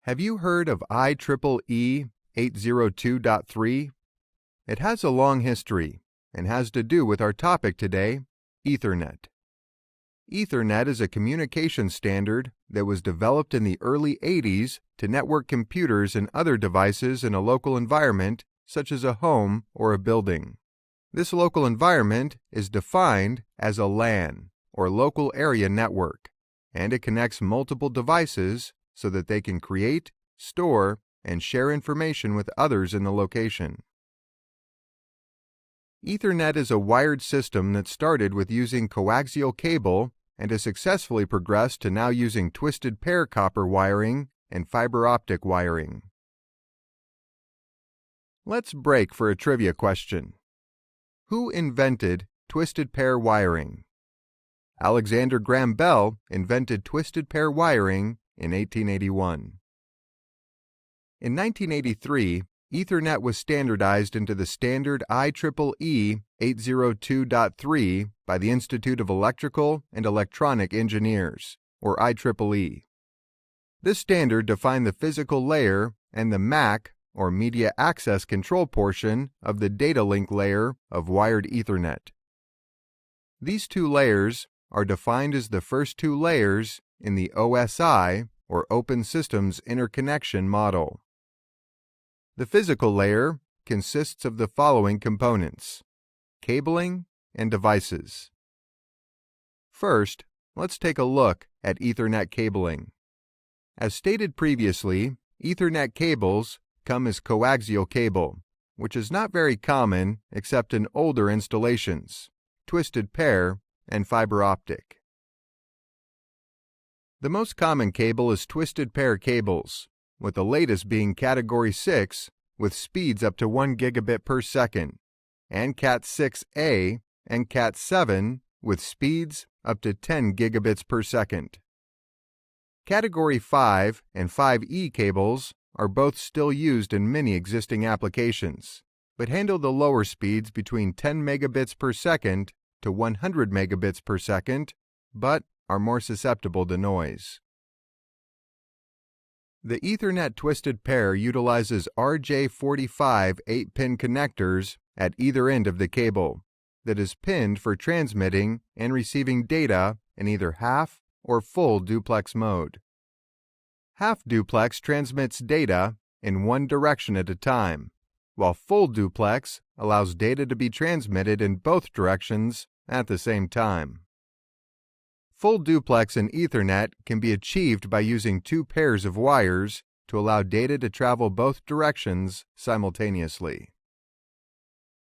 Have you heard of IEEE 802.3? It has a long history and has to do with our topic today, Ethernet. Ethernet is a communication standard that was developed in the early 80s to network computers and other devices in a local environment, such as a home or a building. This local environment is defined as a LAN, or local area network, and it connects multiple devices so that they can create, store, and share information with others in the location. Ethernet is a wired system that started with using coaxial cable and has successfully progressed to now using twisted pair copper wiring and fiber optic wiring. Let's break for a trivia question. Who invented twisted pair wiring? Alexander Graham Bell invented twisted pair wiring in 1881. In 1983, Ethernet was standardized into the standard IEEE 802.3 by the Institute of Electrical and Electronic Engineers, or IEEE. This standard defined the physical layer and the MAC, or Media Access Control portion, of the data link layer of wired Ethernet. These two layers are defined as the first two layers in the OSI, or Open Systems Interconnection model. The physical layer consists of the following components: cabling and devices. First, let's take a look at Ethernet cabling. As stated previously, Ethernet cables come as coaxial cable, which is not very common except in older installations, twisted pair, and fiber optic. The most common cable is twisted pair cables, with the latest being Category 6 with speeds up to 1 gigabit per second, and Cat 6A and Cat 7 with speeds up to 10 gigabits per second. Category 5 and 5E cables are both still used in many existing applications, but handle the lower speeds between 10 megabits per second to 100 megabits per second, but are more susceptible to noise. The Ethernet twisted pair utilizes RJ45 8-pin connectors at either end of the cable that is pinned for transmitting and receiving data in either half or full duplex mode. Half duplex transmits data in one direction at a time, while full duplex allows data to be transmitted in both directions at the same time. Full duplex in Ethernet can be achieved by using two pairs of wires to allow data to travel both directions simultaneously.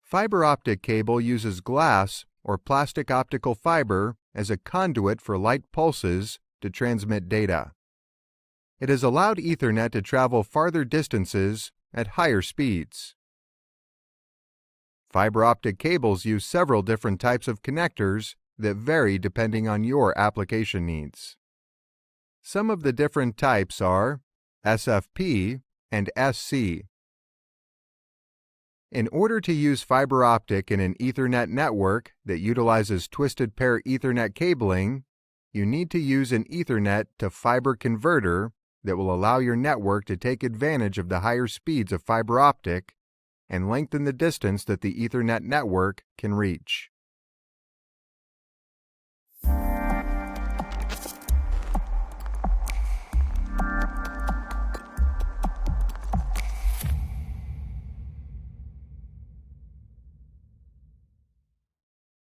Fiber optic cable uses glass or plastic optical fiber as a conduit for light pulses to transmit data. It has allowed Ethernet to travel farther distances at higher speeds. Fiber optic cables use several different types of connectors that vary depending on your application needs. Some of the different types are SFP and SC. In order to use fiber optic in an Ethernet network that utilizes twisted pair Ethernet cabling, you need to use an Ethernet to fiber converter that will allow your network to take advantage of the higher speeds of fiber optic and lengthen the distance that the Ethernet network can reach.